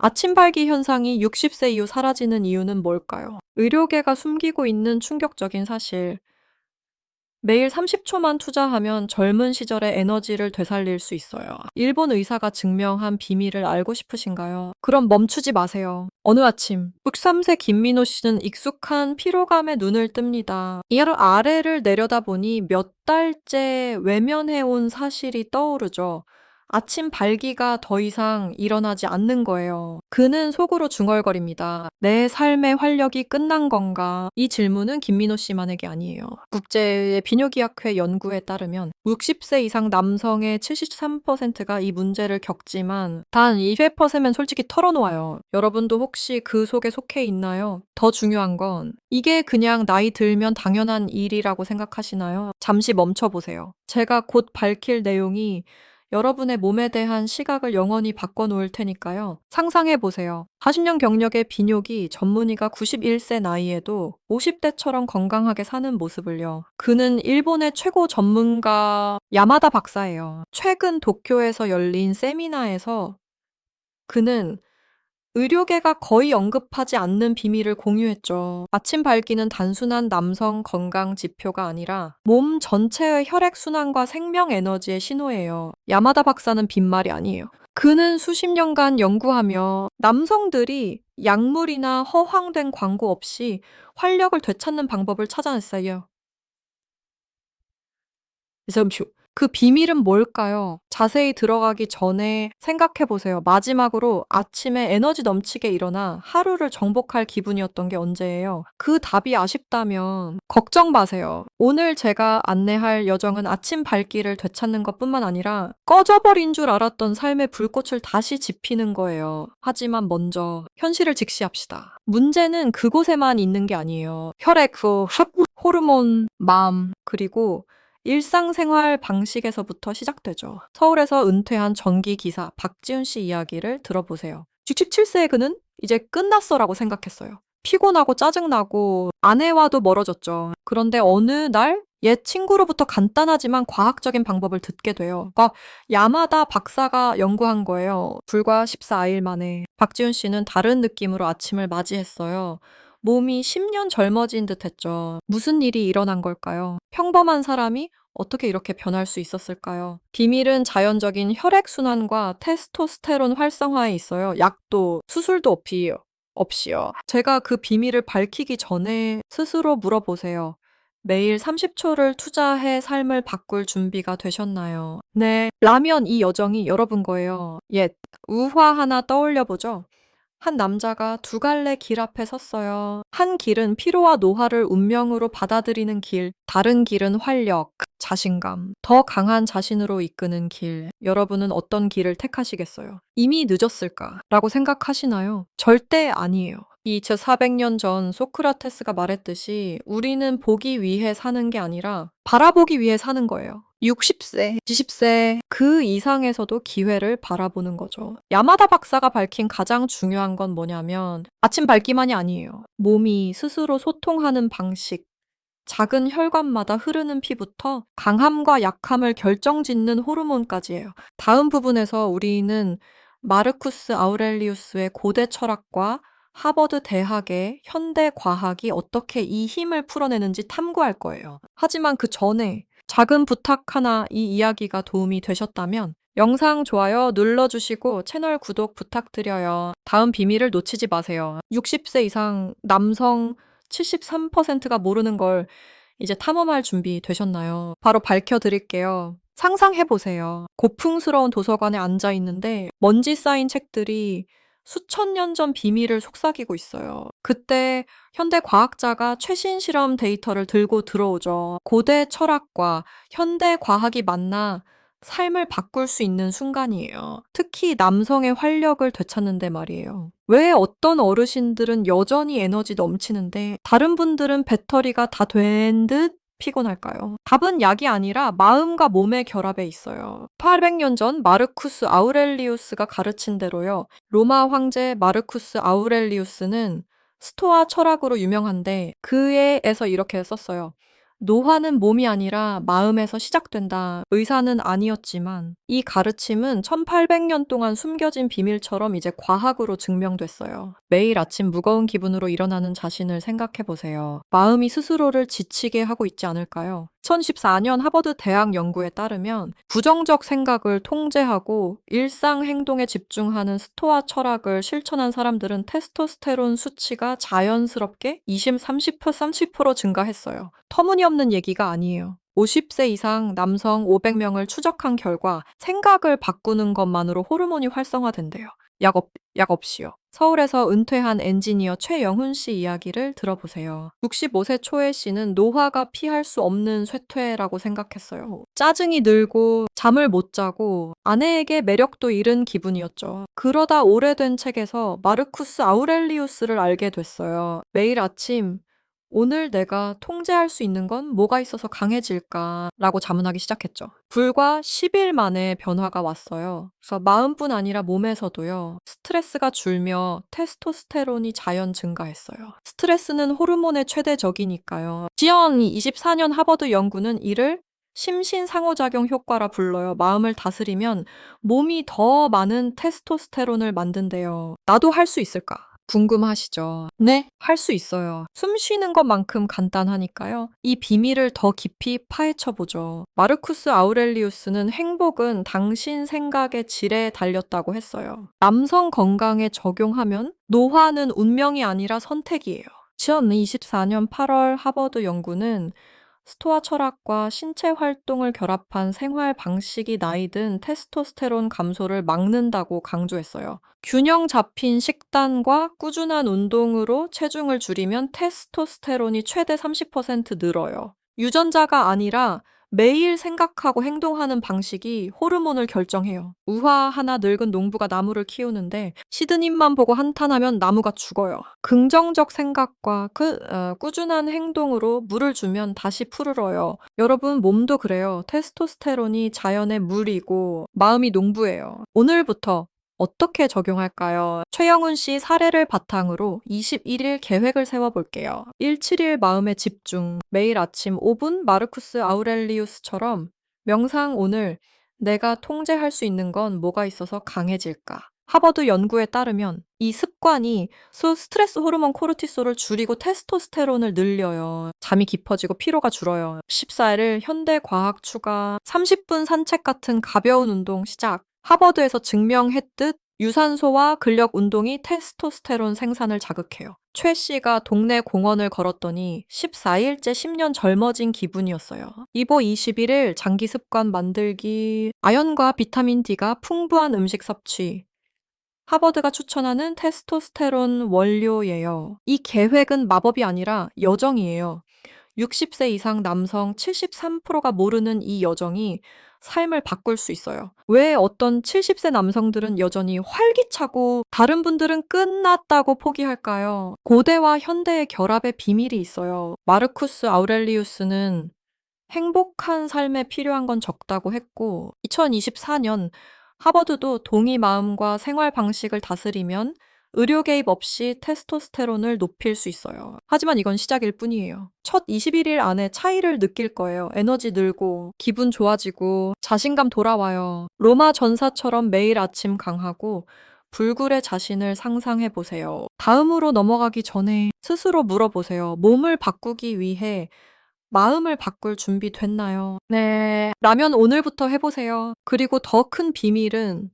아침 발기 현상이 60세 이후 사라지는 이유는 뭘까요? 의료계가 숨기고 있는 충격적인 사실. 매일 30초만 투자하면 젊은 시절의 에너지를 되살릴 수 있어요. 일본 의사가 증명한 비밀을 알고 싶으신가요? 그럼 멈추지 마세요. 어느 아침, 63세 김민호 씨는 익숙한 피로감에 눈을 뜹니다. 이하로 아래를 내려다보니 몇 달째 외면해온 사실이 떠오르죠. 아침 발기가 더 이상 일어나지 않는 거예요. 그는 속으로 중얼거립니다. 내 삶의 활력이 끝난 건가? 이 질문은 김민호 씨만에게 아니에요. 국제 비뇨기학회 연구에 따르면 60세 이상 남성의 73%가 이 문제를 겪지만 단 20%면 솔직히 털어놓아요. 여러분도 혹시 그 속에 속해 있나요? 더 중요한 건 이게 그냥 나이 들면 당연한 일이라고 생각하시나요? 잠시 멈춰보세요. 제가 곧 밝힐 내용이 여러분의 몸에 대한 시각을 영원히 바꿔놓을 테니까요. 상상해보세요. 40년 경력의 비뇨기 전문의가 91세 나이에도 50대처럼 건강하게 사는 모습을요. 그는 일본의 최고 전문가 야마다 박사예요. 최근 도쿄에서 열린 세미나에서 그는 의료계가 거의 언급하지 않는 비밀을 공유했죠. 아침 발기는 단순한 남성 건강 지표가 아니라 몸 전체의 혈액순환과 생명 에너지의 신호예요. 야마다 박사는 빈말이 아니에요. 그는 수십 년간 연구하며 남성들이 약물이나 허황된 광고 없이 활력을 되찾는 방법을 찾아냈어요. 잠시 후. 그 비밀은 뭘까요? 자세히 들어가기 전에 생각해 보세요. 마지막으로 아침에 에너지 넘치게 일어나 하루를 정복할 기분이었던 게 언제예요? 그 답이 아쉽다면 걱정 마세요. 오늘 제가 안내할 여정은 아침 발길을 되찾는 것뿐만 아니라 꺼져버린 줄 알았던 삶의 불꽃을 다시 지피는 거예요. 하지만 먼저 현실을 직시합시다. 문제는 그곳에만 있는 게 아니에요. 혈액, 호르몬, 마음, 그리고 일상생활 방식에서부터 시작되죠. 서울에서 은퇴한 전기기사 박지훈 씨 이야기를 들어보세요. 67세의 그는 이제 끝났어라고 생각했어요. 피곤하고 짜증나고 아내와도 멀어졌죠. 그런데 어느 날 옛 친구로부터 간단하지만 과학적인 방법을 듣게 돼요. 그러니까 야마다 박사가 연구한 거예요. 불과 14일 만에. 박지훈 씨는 다른 느낌으로 아침을 맞이했어요. 몸이 10년 젊어진 듯 했죠. 무슨 일이 일어난 걸까요? 평범한 사람이 어떻게 이렇게 변할 수 있었을까요? 비밀은 자연적인 혈액순환과 테스토스테론 활성화에 있어요. 약도, 수술도 없이요. 제가 그 비밀을 밝히기 전에 스스로 물어보세요. 매일 30초를 투자해 삶을 바꿀 준비가 되셨나요? 네, 라면 이 여정이 여러분 거예요. 옛 우화 하나 떠올려보죠. 한 남자가 두 갈래 길 앞에 섰어요. 한 길은 피로와 노화를 운명으로 받아들이는 길, 다른 길은 활력, 자신감, 더 강한 자신으로 이끄는 길. 여러분은 어떤 길을 택하시겠어요? 이미 늦었을까? 라고 생각하시나요? 절대 아니에요. 2400년 전 소크라테스가 말했듯이 우리는 보기 위해 사는 게 아니라 바라보기 위해 사는 거예요. 60세, 70세, 그 이상에서도 기회를 바라보는 거죠. 야마다 박사가 밝힌 가장 중요한 건 뭐냐면 아침 밝기만이 아니에요. 몸이 스스로 소통하는 방식, 작은 혈관마다 흐르는 피부터 강함과 약함을 결정짓는 호르몬까지예요. 다음 부분에서 우리는 마르쿠스 아우렐리우스의 고대 철학과 하버드 대학의 현대 과학이 어떻게 이 힘을 풀어내는지 탐구할 거예요. 하지만 그 전에 작은 부탁 하나 이 이야기가 도움이 되셨다면 영상 좋아요 눌러주시고 채널 구독 부탁드려요. 다음 비밀을 놓치지 마세요. 60세 이상 남성 73%가 모르는 걸 이제 탐험할 준비 되셨나요? 바로 밝혀드릴게요. 상상해보세요. 고풍스러운 도서관에 앉아 있는데 먼지 쌓인 책들이 수천 년 전 비밀을 속삭이고 있어요. 그때 현대 과학자가 최신 실험 데이터를 들고 들어오죠. 고대 철학과 현대 과학이 만나 삶을 바꿀 수 있는 순간이에요. 특히 남성의 활력을 되찾는데 말이에요. 왜 어떤 어르신들은 여전히 에너지 넘치는데 다른 분들은 배터리가 다 된 듯 피곤할까요? 답은 약이 아니라 마음과 몸의 결합에 있어요. 800년 전 마르쿠스 아우렐리우스가 가르친 대로요. 로마 황제 마르쿠스 아우렐리우스는 스토아 철학으로 유명한데 그에서 이렇게 썼어요. 노화는 몸이 아니라 마음에서 시작된다. 의사는 아니었지만 이 가르침은 1800년 동안 숨겨진 비밀처럼 이제 과학으로 증명됐어요. 매일 아침 무거운 기분으로 일어나는 자신을 생각해 보세요. 마음이 스스로를 지치게 하고 있지 않을까요? 2014년 하버드 대학 연구에 따르면 부정적 생각을 통제하고 일상 행동에 집중하는 스토아 철학을 실천한 사람들은 테스토스테론 수치가 자연스럽게 20, 30% 증가했어요. 터무니없는 얘기가 아니에요. 50세 이상 남성 500명을 추적한 결과 생각을 바꾸는 것만으로 호르몬이 활성화된대요. 약 없이요. 서울에서 은퇴한 엔지니어 최영훈 씨 이야기를 들어보세요. 65세 초의 씨는 노화가 피할 수 없는 쇠퇴라고 생각했어요. 짜증이 늘고 잠을 못 자고 아내에게 매력도 잃은 기분이었죠. 그러다 오래된 책에서 마르쿠스 아우렐리우스를 알게 됐어요. 매일 아침 오늘 내가 통제할 수 있는 건 뭐가 있어서 강해질까라고 자문하기 시작했죠. 불과 10일 만에 변화가 왔어요. 그래서 마음뿐 아니라 몸에서도요. 스트레스가 줄며 테스토스테론이 자연 증가했어요. 스트레스는 호르몬의 최대적이니까요. 지연 24년 하버드 연구는 이를 심신 상호작용 효과라 불러요. 마음을 다스리면 몸이 더 많은 테스토스테론을 만든대요. 나도 할 수 있을까? 궁금하시죠? 네, 할 수 있어요. 숨 쉬는 것만큼 간단하니까요. 이 비밀을 더 깊이 파헤쳐 보죠. 마르쿠스 아우렐리우스는 행복은 당신 생각의 질에 달렸다고 했어요. 남성 건강에 적용하면 노화는 운명이 아니라 선택이에요. 2024년 8월 하버드 연구는 스토아 철학과 신체 활동을 결합한 생활 방식이 나이든 테스토스테론 감소를 막는다고 강조했어요. 균형 잡힌 식단과 꾸준한 운동으로 체중을 줄이면 테스토스테론이 최대 30% 늘어요. 유전자가 아니라 매일 생각하고 행동하는 방식이 호르몬을 결정해요. 우화 하나 늙은 농부가 나무를 키우는데 시드님만 보고 한탄하면 나무가 죽어요. 긍정적 생각과 꾸준한 행동으로 물을 주면 다시 푸르러요. 여러분 몸도 그래요. 테스토스테론이 자연의 물이고 마음이 농부예요. 오늘부터 어떻게 적용할까요? 최영훈 씨 사례를 바탕으로 21일 계획을 세워볼게요. 17일 마음의 집중. 매일 아침 5분 마르쿠스 아우렐리우스처럼 명상 오늘 내가 통제할 수 있는 건 뭐가 있어서 강해질까? 하버드 연구에 따르면 이 습관이 스트레스 호르몬 코르티솔을 줄이고 테스토스테론을 늘려요. 잠이 깊어지고 피로가 줄어요. 14일 현대 과학 추가 30분 산책 같은 가벼운 운동 시작. 하버드에서 증명했듯 유산소와 근력 운동이 테스토스테론 생산을 자극해요. 최 씨가 동네 공원을 걸었더니 14일째 10년 젊어진 기분이었어요. 이보 21일 장기 습관 만들기, 아연과 비타민 D가 풍부한 음식 섭취, 하버드가 추천하는 테스토스테론 원료예요. 이 계획은 마법이 아니라 여정이에요. 60세 이상 남성 73%가 모르는 이 여정이 삶을 바꿀 수 있어요. 왜 어떤 70세 남성들은 여전히 활기차고 다른 분들은 끝났다고 포기할까요? 고대와 현대의 결합의 비밀이 있어요. 마르쿠스 아우렐리우스는 행복한 삶에 필요한 건 적다고 했고 2024년 하버드도 동의 마음과 생활 방식을 다스리면 의료 개입 없이 테스토스테론을 높일 수 있어요. 하지만 이건 시작일 뿐이에요. 첫 21일 안에 차이를 느낄 거예요. 에너지 늘고, 기분 좋아지고, 자신감 돌아와요. 로마 전사처럼 매일 아침 강하고, 불굴의 자신을 상상해 보세요. 다음으로 넘어가기 전에 스스로 물어보세요. 몸을 바꾸기 위해 마음을 바꿀 준비 됐나요? 네. 라면 오늘부터 해보세요. 그리고 더 큰 비밀은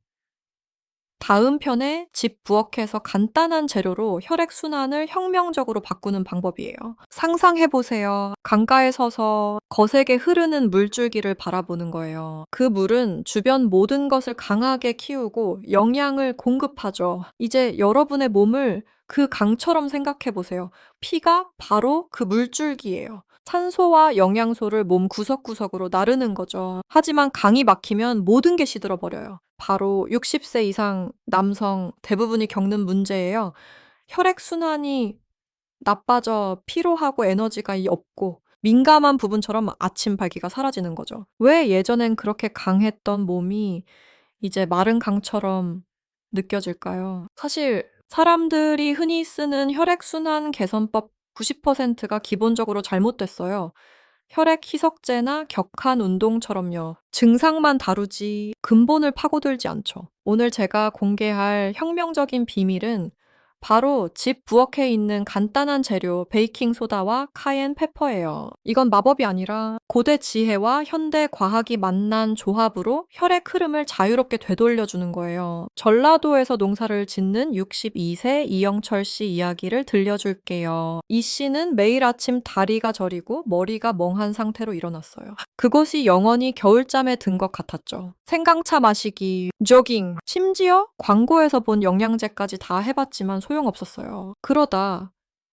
다음 편에 집 부엌에서 간단한 재료로 혈액순환을 혁명적으로 바꾸는 방법이에요. 상상해보세요. 강가에 서서 거세게 흐르는 물줄기를 바라보는 거예요. 그 물은 주변 모든 것을 강하게 키우고 영양을 공급하죠. 이제 여러분의 몸을 그 강처럼 생각해보세요. 피가 바로 그 물줄기예요. 산소와 영양소를 몸 구석구석으로 나르는 거죠. 하지만 강이 막히면 모든 게 시들어버려요. 바로 60세 이상 남성 대부분이 겪는 문제예요. 혈액순환이 나빠져 피로하고 에너지가 없고 민감한 부분처럼 아침 발기가 사라지는 거죠. 왜 예전엔 그렇게 강했던 몸이 이제 마른 강처럼 느껴질까요? 사실 사람들이 흔히 쓰는 혈액순환 개선법 90%가 기본적으로 잘못됐어요. 혈액 희석제나 격한 운동처럼요. 증상만 다루지 근본을 파고들지 않죠. 오늘 제가 공개할 혁명적인 비밀은 바로 집 부엌에 있는 간단한 재료 베이킹 소다와 카엔 페퍼예요. 이건 마법이 아니라 고대 지혜와 현대 과학이 만난 조합으로 혈액 흐름을 자유롭게 되돌려주는 거예요. 전라도에서 농사를 짓는 62세 이영철 씨 이야기를 들려줄게요. 이 씨는 매일 아침 다리가 저리고 머리가 멍한 상태로 일어났어요. 그곳이 영원히 겨울잠에 든 것 같았죠. 생강차 마시기, 조깅, 심지어 광고에서 본 영양제까지 다 해봤지만 소용없었어요. 그러다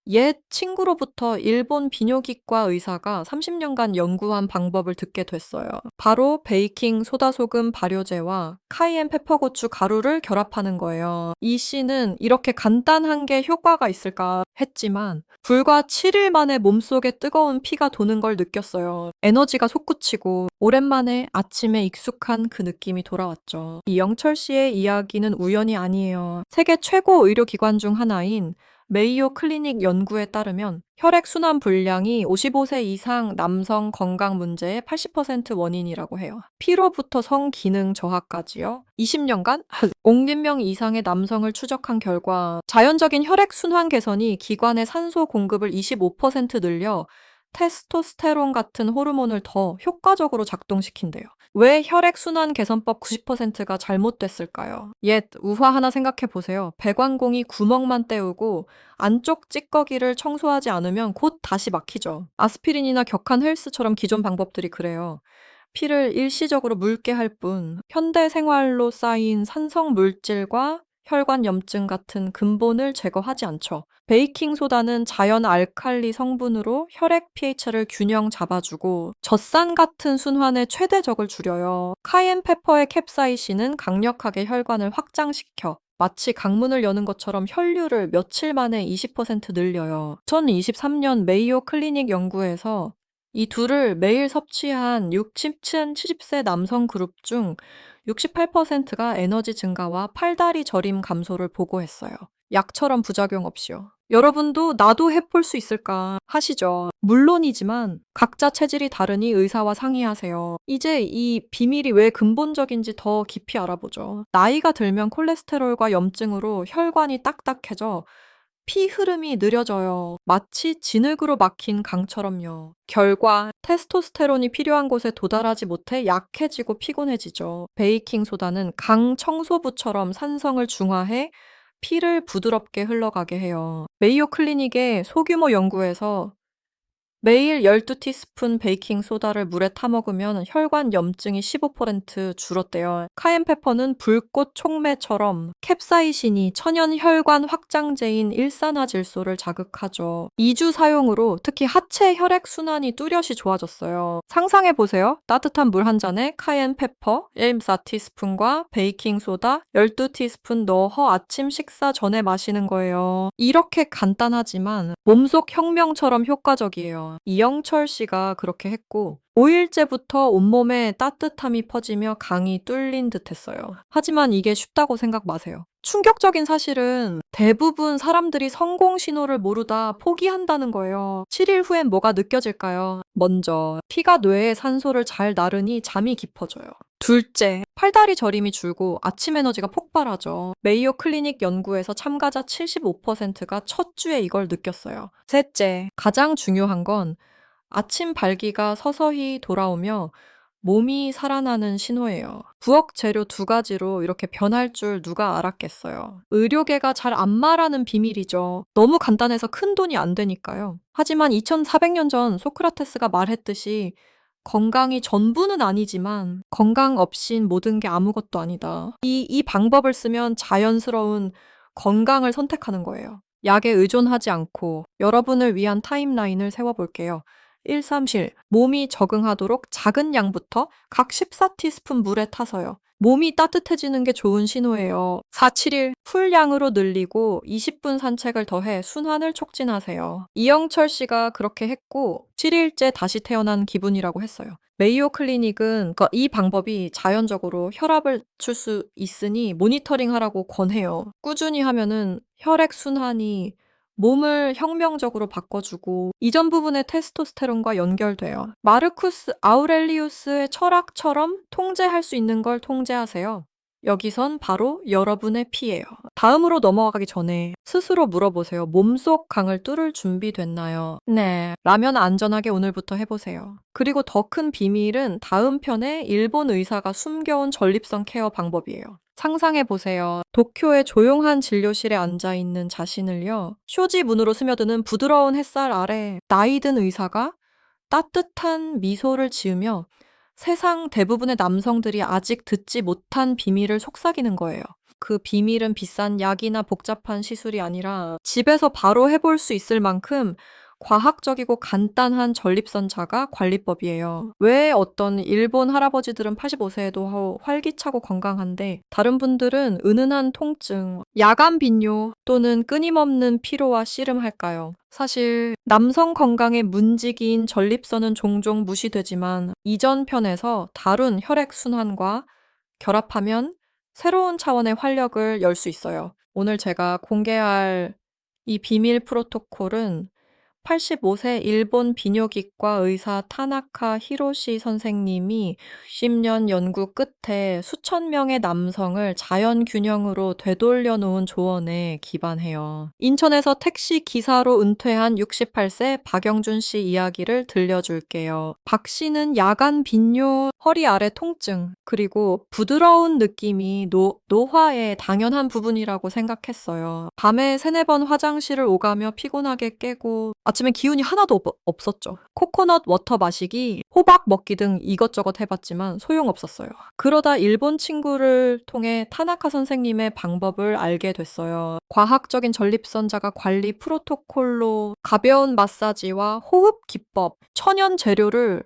옛 친구로부터 일본 비뇨기과 의사가 30년간 연구한 방법을 듣게 됐어요. 바로 베이킹 소다소금 발효제와 카이엔 페퍼고추 가루를 결합하는 거예요. 이 씨는 이렇게 간단한 게 효과가 있을까 했지만 불과 7일 만에 몸속에 뜨거운 피가 도는 걸 느꼈어요. 에너지가 솟구치고 오랜만에 아침에 익숙한 그 느낌이 돌아왔죠. 이영철 씨의 이야기는 우연이 아니에요. 세계 최고 의료기관 중 하나인 메이오 클리닉 연구에 따르면 혈액순환 불량이 55세 이상 남성 건강 문제의 80% 원인이라고 해요. 피로부터 성기능 저하까지요. 20년간 5,000명 이상의 남성을 추적한 결과 자연적인 혈액순환 개선이 기관의 산소 공급을 25% 늘려 테스토스테론 같은 호르몬을 더 효과적으로 작동시킨대요. 왜 혈액순환 개선법 90%가 잘못됐을까요? 옛 우화 하나 생각해 보세요. 배관공이 구멍만 때우고 안쪽 찌꺼기를 청소하지 않으면 곧 다시 막히죠. 아스피린이나 격한 헬스처럼 기존 방법들이 그래요. 피를 일시적으로 묽게 할 뿐, 현대 생활로 쌓인 산성 물질과 혈관 염증 같은 근본을 제거하지 않죠. 베이킹 소다는 자연 알칼리 성분으로 혈액 pH를 균형 잡아주고 젖산 같은 순환의 최대적을 줄여요. 카이엔 페퍼의 캡사이신은 강력하게 혈관을 확장시켜 마치 강문을 여는 것처럼 혈류를 며칠 만에 20% 늘려요. 2023년 메이오 클리닉 연구에서 이 둘을 매일 섭취한 60, 70세 남성 그룹 중 68%가 에너지 증가와 팔다리 저림 감소를 보고했어요. 약처럼 부작용 없이요. 여러분도 나도 해볼 수 있을까 하시죠. 물론이지만 각자 체질이 다르니 의사와 상의하세요. 이제 이 비밀이 왜 근본적인지 더 깊이 알아보죠. 나이가 들면 콜레스테롤과 염증으로 혈관이 딱딱해져 피 흐름이 느려져요. 마치 진흙으로 막힌 강처럼요. 결과 테스토스테론이 필요한 곳에 도달하지 못해 약해지고 피곤해지죠. 베이킹 소다는 강 청소부처럼 산성을 중화해 피를 부드럽게 흘러가게 해요. 메이오 클리닉의 소규모 연구에서 매일 12티스푼 베이킹 소다를 물에 타먹으면 혈관 염증이 15% 줄었대요. 카엔페퍼는 불꽃 촉매처럼 캡사이신이 천연 혈관 확장제인 일산화질소를 자극하죠. 2주 사용으로 특히 하체 혈액 순환이 뚜렷이 좋아졌어요. 상상해보세요. 따뜻한 물 한 잔에 카엔페퍼 1.4티스푼과 베이킹 소다 12티스푼 넣어 아침 식사 전에 마시는 거예요. 이렇게 간단하지만 몸속 혁명처럼 효과적이에요. 이영철 씨가 그렇게 했고 5일째부터 온몸에 따뜻함이 퍼지며 강이 뚫린 듯 했어요. 하지만 이게 쉽다고 생각 마세요. 충격적인 사실은 대부분 사람들이 성공 신호를 모르다 포기한다는 거예요. 7일 후엔 뭐가 느껴질까요? 먼저, 피가 뇌에 산소를 잘 나르니 잠이 깊어져요. 둘째, 팔다리 저림이 줄고 아침 에너지가 폭발하죠. 메이오 클리닉 연구에서 참가자 75%가 첫 주에 이걸 느꼈어요. 셋째, 가장 중요한 건 아침 발기가 서서히 돌아오며 몸이 살아나는 신호예요. 부엌 재료 2가지로 이렇게 변할 줄 누가 알았겠어요. 의료계가 잘 안 말하는 비밀이죠. 너무 간단해서 큰 돈이 안 되니까요. 하지만 2400년 전 소크라테스가 말했듯이 건강이 전부는 아니지만 건강 없인 모든 게 아무것도 아니다. 이 방법을 쓰면 자연스러운 건강을 선택하는 거예요. 약에 의존하지 않고 여러분을 위한 타임라인을 세워볼게요. 137. 몸이 적응하도록 작은 양부터 각 14티스푼 물에 타서요. 몸이 따뜻해지는 게 좋은 신호예요. 471. 풀양으로 늘리고 20분 산책을 더해 순환을 촉진하세요. 이영철 씨가 그렇게 했고 7일째 다시 태어난 기분이라고 했어요. 메이오 클리닉은 이 방법이 자연적으로 혈압을 낮출 수 있으니 모니터링 하라고 권해요. 꾸준히 하면은 혈액 순환이 몸을 혁명적으로 바꿔주고 이전 부분의 테스토스테론과 연결돼요. 마르쿠스 아우렐리우스의 철학처럼 통제할 수 있는 걸 통제하세요. 여기선 바로 여러분의 피예요. 다음으로 넘어가기 전에 스스로 물어보세요. 몸속 강을 뚫을 준비 됐나요? 네. 라면 안전하게 오늘부터 해보세요. 그리고 더 큰 비밀은 다음 편에 일본 의사가 숨겨온 전립선 케어 방법이에요. 상상해보세요. 도쿄의 조용한 진료실에 앉아있는 자신을요. 쇼지 문으로 스며드는 부드러운 햇살 아래 나이든 의사가 따뜻한 미소를 지으며 세상 대부분의 남성들이 아직 듣지 못한 비밀을 속삭이는 거예요. 그 비밀은 비싼 약이나 복잡한 시술이 아니라 집에서 바로 해볼 수 있을 만큼 과학적이고 간단한 전립선 자가 관리법이에요. 왜 어떤 일본 할아버지들은 85세에도 활기차고 건강한데 다른 분들은 은은한 통증, 야간 빈뇨 또는 끊임없는 피로와 씨름할까요? 사실 남성 건강의 문지기인 전립선은 종종 무시되지만 이전 편에서 다룬 혈액순환과 결합하면 새로운 차원의 활력을 열 수 있어요. 오늘 제가 공개할 이 비밀 프로토콜은 85세 일본 비뇨기과 의사 타나카 히로시 선생님이 10년 연구 끝에 수천 명의 남성을 자연 균형으로 되돌려 놓은 조언에 기반해요. 인천에서 택시 기사로 은퇴한 68세 박영준 씨 이야기를 들려줄게요. 박 씨는 야간 빈뇨, 허리 아래 통증, 그리고 부드러운 느낌이 노화의 당연한 부분이라고 생각했어요. 밤에 3-4번 화장실을 오가며 피곤하게 깨고 아침에 기운이 하나도 없었죠. 코코넛 워터 마시기, 호박 먹기 등 이것저것 해봤지만 소용없었어요. 그러다 일본 친구를 통해 타나카 선생님의 방법을 알게 됐어요. 과학적인 전립선자가 관리 프로토콜로 가벼운 마사지와 호흡 기법, 천연 재료를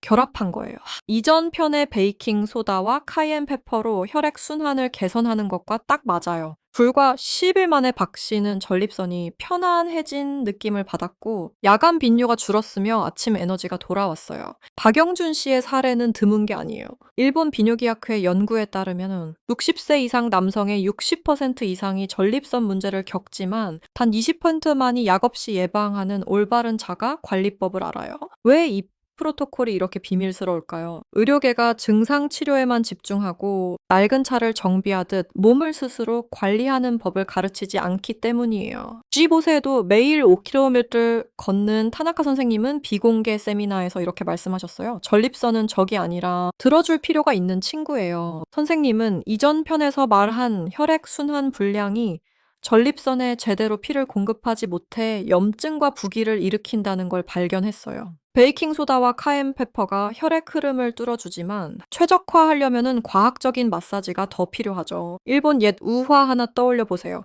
결합한 거예요. 이전 편의 베이킹 소다와 카이엔 페퍼로 혈액 순환을 개선하는 것과 딱 맞아요. 불과 10일 만에 박 씨는 전립선이 편안해진 느낌을 받았고 야간 빈뇨가 줄었으며 아침 에너지가 돌아왔어요. 박영준 씨의 사례는 드문 게 아니에요. 일본 비뇨기학회 연구에 따르면 60세 이상 남성의 60% 이상이 전립선 문제를 겪지만 단 20%만이 약 없이 예방하는 올바른 자가 관리법을 알아요. 왜 이 프로토콜이 이렇게 비밀스러울까요? 의료계가 증상 치료에만 집중하고 낡은 차를 정비하듯 몸을 스스로 관리하는 법을 가르치지 않기 때문이에요. G5세에도 매일 5km 걷는 타나카 선생님은 비공개 세미나에서 이렇게 말씀하셨어요. 전립선은 적이 아니라 들어줄 필요가 있는 친구예요. 선생님은 이전 편에서 말한 혈액순환 불량이 전립선에 제대로 피를 공급하지 못해 염증과 부기를 일으킨다는 걸 발견했어요. 베이킹소다와 카엔페퍼가 혈액 흐름을 뚫어주지만 최적화하려면 과학적인 마사지가 더 필요하죠. 일본 옛 우화 하나 떠올려 보세요.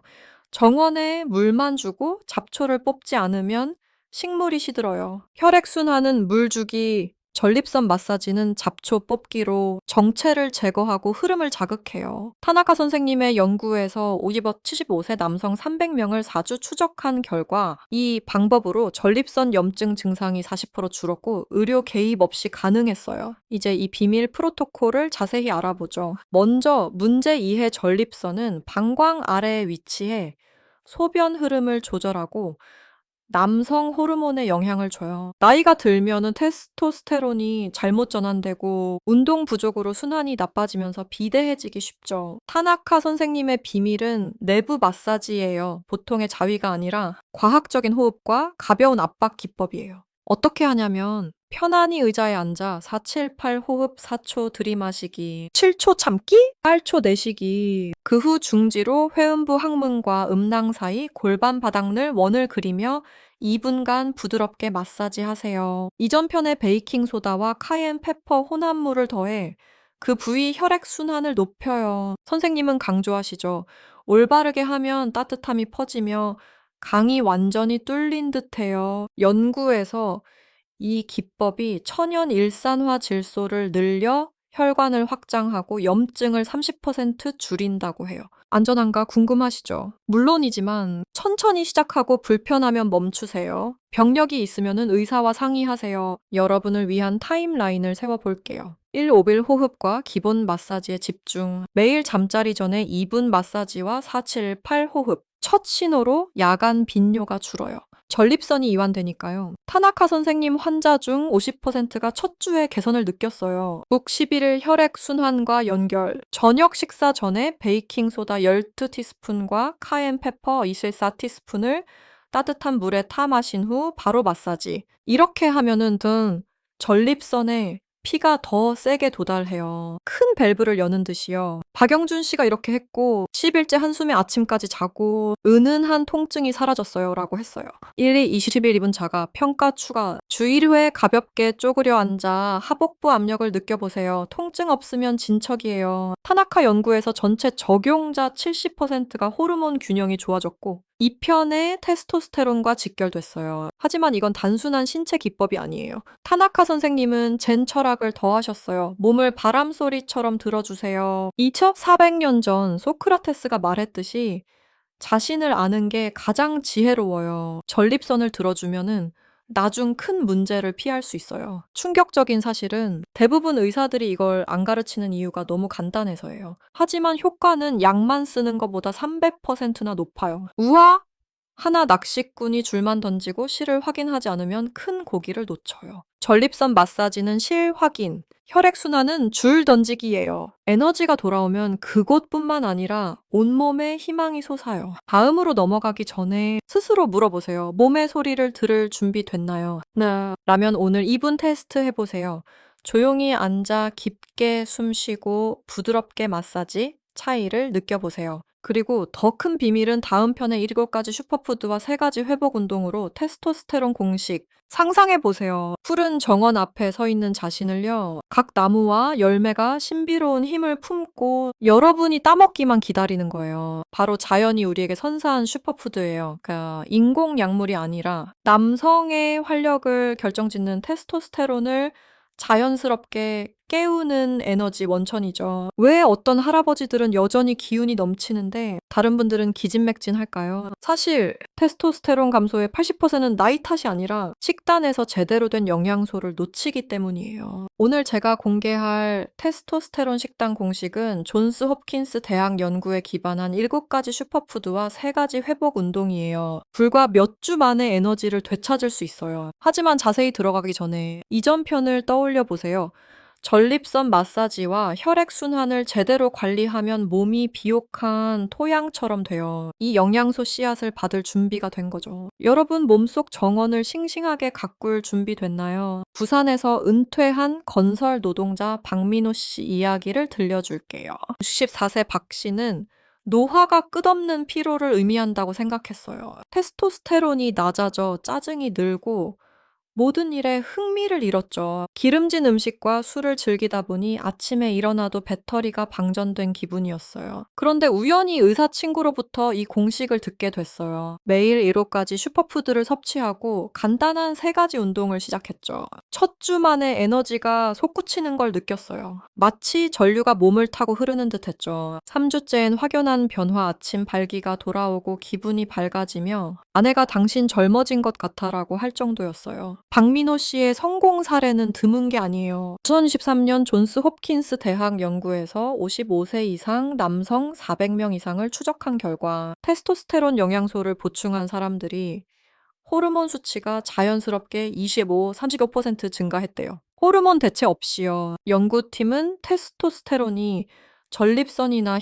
정원에 물만 주고 잡초를 뽑지 않으면 식물이 시들어요. 혈액순환은 물 주기, 전립선 마사지는 잡초 뽑기로 정체를 제거하고 흐름을 자극해요. 타나카 선생님의 연구에서 75세 남성 300명을 4주 추적한 결과 이 방법으로 전립선 염증 증상이 40% 줄었고 의료 개입 없이 가능했어요. 이제 이 비밀 프로토콜을 자세히 알아보죠. 먼저 문제 2의 전립선은 방광 아래에 위치해 소변 흐름을 조절하고 남성 호르몬에 영향을 줘요. 나이가 들면은 테스토스테론이 잘못 전환되고 운동 부족으로 순환이 나빠지면서 비대해지기 쉽죠. 타나카 선생님의 비밀은 내부 마사지예요. 보통의 자위가 아니라 과학적인 호흡과 가벼운 압박 기법이에요. 어떻게 하냐면 편안히 의자에 앉아 478 호흡 4초 들이마시기, 7초 참기, 8초 내쉬기. 그 후 중지로 회음부 항문과 음낭 사이 골반 바닥을 원을 그리며 2분간 부드럽게 마사지 하세요. 이전 편에 베이킹 소다와 카이엔 페퍼 혼합물을 더해 그 부위 혈액 순환을 높여요. 선생님은 강조하시죠. 올바르게 하면 따뜻함이 퍼지며 강이 완전히 뚫린 듯해요. 연구에서 이 기법이 천연 일산화 질소를 늘려 혈관을 확장하고 염증을 30% 줄인다고 해요. 안전한가 궁금하시죠? 물론이지만 천천히 시작하고 불편하면 멈추세요. 병력이 있으면 의사와 상의하세요. 여러분을 위한 타임라인을 세워볼게요. 1-5일 호흡과 기본 마사지에 집중. 매일 잠자리 전에 2분 마사지와 478 호흡. 첫 신호로 야간 빈뇨가 줄어요. 전립선이 이완되니까요. 타나카 선생님 환자 중 50%가 첫 주에 개선을 느꼈어요. 국 11일 혈액순환과 연결. 저녁 식사 전에 베이킹소다 12티스푼과 카엔페퍼 24티스푼을 따뜻한 물에 타 마신 후 바로 마사지. 이렇게 하면은 등 전립선에 피가 더 세게 도달해요. 큰 밸브를 여는 듯이요. 박영준 씨가 이렇게 했고 10일째 한숨에 아침까지 자고 은은한 통증이 사라졌어요 라고 했어요. 1위 20일 입은 자가 평가 추가. 주 1회 가볍게 쪼그려 앉아 하복부 압력을 느껴보세요. 통증 없으면 진척이에요. 타나카 연구에서 전체 적용자 70%가 호르몬 균형이 좋아졌고 2편의 테스토스테론과 직결됐어요. 하지만 이건 단순한 신체 기법이 아니에요. 타나카 선생님은 젠 철학을 더하셨어요. 몸을 바람소리처럼 들어주세요. 2400년 전 소크라테스가 말했듯이 자신을 아는 게 가장 지혜로워요. 전립선을 들어주면은 나중 큰 문제를 피할 수 있어요. 충격적인 사실은 대부분 의사들이 이걸 안 가르치는 이유가 너무 간단해서예요. 하지만 효과는 약만 쓰는 것보다 300%나 높아요. 우와! 하나 낚시꾼이 줄만 던지고 실을 확인하지 않으면 큰 고기를 놓쳐요. 전립선 마사지는 실 확인, 혈액순환은 줄 던지기예요. 에너지가 돌아오면 그곳뿐만 아니라 온몸에 희망이 솟아요. 다음으로 넘어가기 전에 스스로 물어보세요. 몸의 소리를 들을 준비 됐나요? 네. 라면 오늘 2분 테스트 해보세요. 조용히 앉아 깊게 숨 쉬고 부드럽게 마사지, 차이를 느껴보세요. 그리고 더 큰 비밀은 다음 편의 7가지 슈퍼푸드와 3가지 회복 운동으로 테스토스테론 공식 상상해보세요. 푸른 정원 앞에 서 있는 자신을요. 각 나무와 열매가 신비로운 힘을 품고 여러분이 따먹기만 기다리는 거예요. 바로 자연이 우리에게 선사한 슈퍼푸드예요. 그러니까 인공 약물이 아니라 남성의 활력을 결정짓는 테스토스테론을 자연스럽게 깨우는 에너지 원천이죠. 왜 어떤 할아버지들은 여전히 기운이 넘치는데 다른 분들은 기진맥진할까요? 사실 테스토스테론 감소의 80%는 나이 탓이 아니라 식단에서 제대로 된 영양소를 놓치기 때문이에요. 오늘 제가 공개할 테스토스테론 식단 공식은 존스 홉킨스 대학 연구에 기반한 7가지 슈퍼푸드와 3가지 회복 운동이에요. 불과 몇 주 만에 에너지를 되찾을 수 있어요. 하지만 자세히 들어가기 전에 이전 편을 떠올려 보세요. 전립선 마사지와 혈액순환을 제대로 관리하면 몸이 비옥한 토양처럼 돼요. 이 영양소 씨앗을 받을 준비가 된 거죠. 여러분 몸속 정원을 싱싱하게 가꿀 준비 됐나요? 부산에서 은퇴한 건설 노동자 박민호 씨 이야기를 들려줄게요. 64세 박 씨는 노화가 끝없는 피로를 의미한다고 생각했어요. 테스토스테론이 낮아져 짜증이 늘고 모든 일에 흥미를 잃었죠. 기름진 음식과 술을 즐기다 보니 아침에 일어나도 배터리가 방전된 기분이었어요. 그런데 우연히 의사 친구로부터 이 공식을 듣게 됐어요. 매일 1호까지 슈퍼푸드를 섭취하고 간단한 3가지 운동을 시작했죠. 첫 주 만에 에너지가 솟구치는 걸 느꼈어요. 마치 전류가 몸을 타고 흐르는 듯 했죠. 3주째엔 확연한 변화, 아침 발기가 돌아오고 기분이 밝아지며 아내가 당신 젊어진 것 같아라고 할 정도였어요. 박민호 씨의 성공 사례는 드문 게 아니에요. 2013년 존스 홉킨스 대학 연구에서 55세 이상 남성 400명 이상을 추적한 결과 테스토스테론 영양소를 보충한 사람들이 호르몬 수치가 자연스럽게 25, 35% 증가했대요. 호르몬 대체 없이요. 연구팀은 테스토스테론이 전립선이나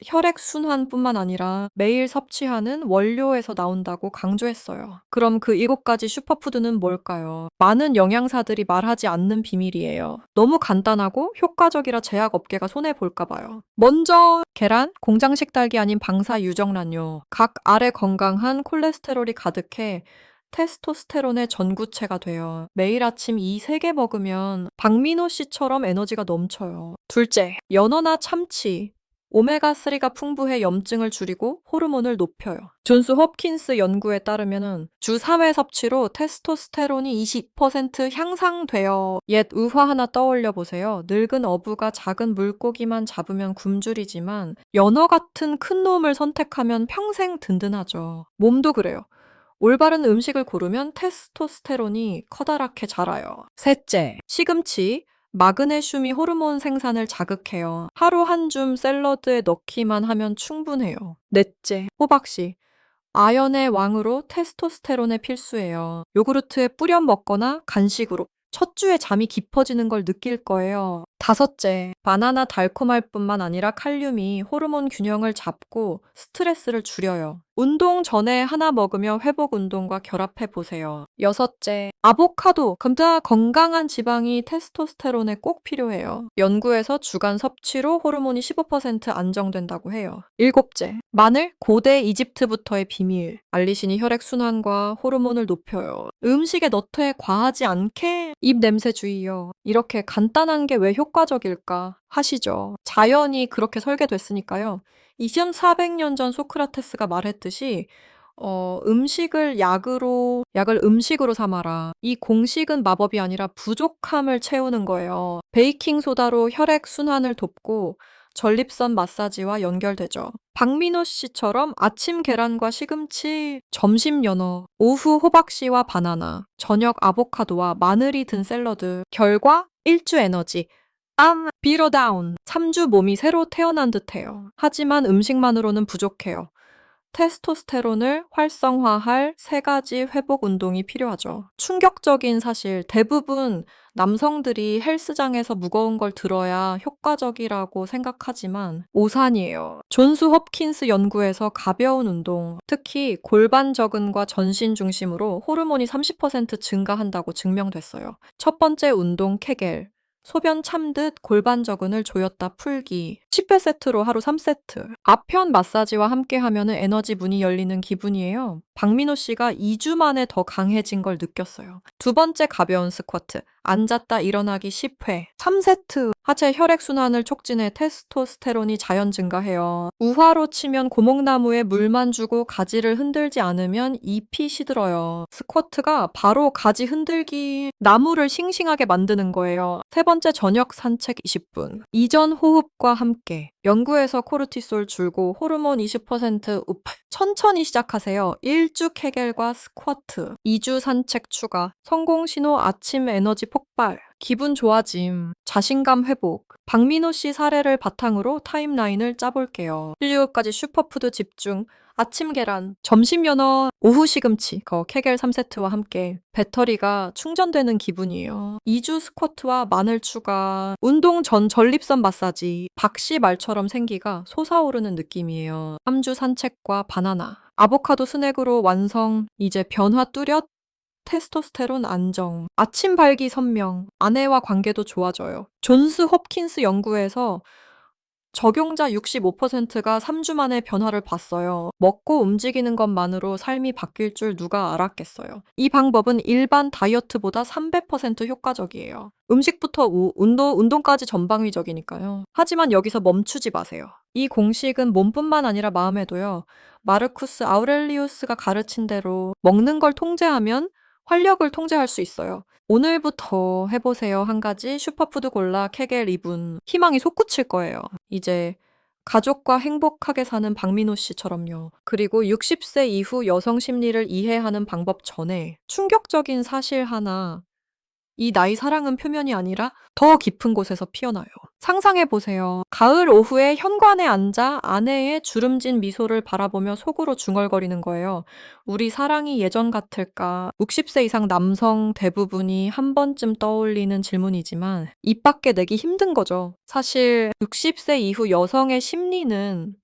혈액순환뿐만 아니라 매일 섭취하는 원료에서 나온다고 강조했어요. 그럼 그 7가지 슈퍼푸드는 뭘까요? 많은 영양사들이 말하지 않는 비밀이에요. 너무 간단하고 효과적이라 제약업계가 손해볼까 봐요. 먼저 계란, 공장식 딸기 아닌 방사 유정란요. 각 알에 건강한 콜레스테롤이 가득해 테스토스테론의 전구체가 돼요. 매일 아침 이 3개 먹으면 박민호 씨처럼 에너지가 넘쳐요. 둘째, 연어나 참치. 오메가3가 풍부해 염증을 줄이고 호르몬을 높여요. 존스 홉킨스 연구에 따르면 주 3회 섭취로 테스토스테론이 20% 향상돼요. 옛 의화 하나 떠올려 보세요. 늙은 어부가 작은 물고기만 잡으면 굶주리지만 연어 같은 큰 놈을 선택하면 평생 든든하죠. 몸도 그래요. 올바른 음식을 고르면 테스토스테론이 커다랗게 자라요. 셋째, 시금치. 마그네슘이 호르몬 생산을 자극해요. 하루 한 줌 샐러드에 넣기만 하면 충분해요. 넷째, 호박씨. 아연의 왕으로 테스토스테론에 필수예요. 요구르트에 뿌려 먹거나 간식으로 첫 주에 잠이 깊어지는 걸 느낄 거예요. 다섯째, 바나나 달콤할 뿐만 아니라 칼륨이 호르몬 균형을 잡고 스트레스를 줄여요. 운동 전에 하나 먹으며 회복 운동과 결합해 보세요. 여섯째, 아보카도, 감자 건강한 지방이 테스토스테론에 꼭 필요해요. 연구에서 주간 섭취로 호르몬이 15% 안정된다고 해요. 일곱째, 마늘, 고대 이집트부터의 비밀. 알리신이 혈액순환과 호르몬을 높여요. 음식에 너트에 과하지 않게 입 냄새 주의요. 이렇게 간단한 게 왜 효과적일까 하시죠. 자연이 그렇게 설계됐으니까요. 2400년 전 소크라테스가 말했듯이 약을 음식으로 삼아라. 이 공식은 마법이 아니라 부족함을 채우는 거예요. 베이킹 소다로 혈액 순환을 돕고 전립선 마사지와 연결되죠. 박민호 씨처럼 아침 계란과 시금치, 점심 연어, 오후 호박씨와 바나나, 저녁 아보카도와 마늘이 든 샐러드, 결과 일주 에너지. 비로다운. 3주 몸이 새로 태어난 듯해요. 하지만 음식만으로는 부족해요. 테스토스테론을 활성화할 3가지 회복 운동이 필요하죠. 충격적인 사실, 대부분 남성들이 헬스장에서 무거운 걸 들어야 효과적이라고 생각하지만 오산이에요. 존스 홉킨스 연구에서 가벼운 운동, 특히 골반 저근과 전신 중심으로 호르몬이 30% 증가한다고 증명됐어요. 첫 번째 운동 케겔. 소변 참듯 골반 저근을 조였다 풀기. 10회 세트로 하루 3세트. 아편 마사지와 함께 하면 에너지 문이 열리는 기분이에요. 박민호 씨가 2주 만에 더 강해진 걸 느꼈어요. 두 번째 가벼운 스쿼트. 앉았다 일어나기 10회. 3세트. 하체 혈액순환을 촉진해 테스토스테론이 자연 증가해요. 우화로 치면 고목나무에 물만 주고 가지를 흔들지 않으면 잎이 시들어요. 스쿼트가 바로 가지 흔들기, 나무를 싱싱하게 만드는 거예요. 세 번째 저녁 산책 20분. 이전 호흡과 함께. 연구에서 코르티솔 줄고 호르몬 20% 천천히 시작하세요. 1주 케겔과 스쿼트, 2주 산책 추가, 성공 신호 아침 에너지 폭발, 기분 좋아짐, 자신감 회복. 박민호 씨 사례를 바탕으로 타임라인을 짜볼게요. 필리오까지 슈퍼푸드 집중, 아침 계란, 점심 연어, 오후 시금치, 케겔 3세트와 함께 배터리가 충전되는 기분이에요. 2주 스쿼트와 마늘 추가, 운동 전 전립선 마사지, 박씨 말처럼 생기가 솟아오르는 느낌이에요. 3주 산책과 바나나, 아보카도 스낵으로 완성, 이제 변화 뚜렷, 테스토스테론 안정, 아침 발기 선명, 아내와 관계도 좋아져요. 존스 홉킨스 연구에서 적용자 65%가 3주 만에 변화를 봤어요. 먹고 움직이는 것만으로 삶이 바뀔 줄 누가 알았겠어요. 이 방법은 일반 다이어트보다 300% 효과적이에요. 음식부터 운동까지 전방위적이니까요. 하지만 여기서 멈추지 마세요. 이 공식은 몸뿐만 아니라 마음에도요. 마르쿠스 아우렐리우스가 가르친 대로 먹는 걸 통제하면 활력을 통제할 수 있어요. 오늘부터 해보세요. 한 가지 슈퍼푸드 골라 케겔 2분. 희망이 솟구칠 거예요. 이제 가족과 행복하게 사는 박민호 씨처럼요. 그리고 60세 이후 여성 심리를 이해하는 방법 전에 충격적인 사실 하나. 이 나이 사랑은 표면이 아니라 더 깊은 곳에서 피어나요. 상상해보세요. 가을 오후에 현관에 앉아 아내의 주름진 미소를 바라보며 속으로 중얼거리는 거예요. 우리 사랑이 예전 같을까? 60세 이상 남성 대부분이 한 번쯤 떠올리는 질문이지만 입 밖에 내기 힘든 거죠. 사실 60세 이후 여성의 심리는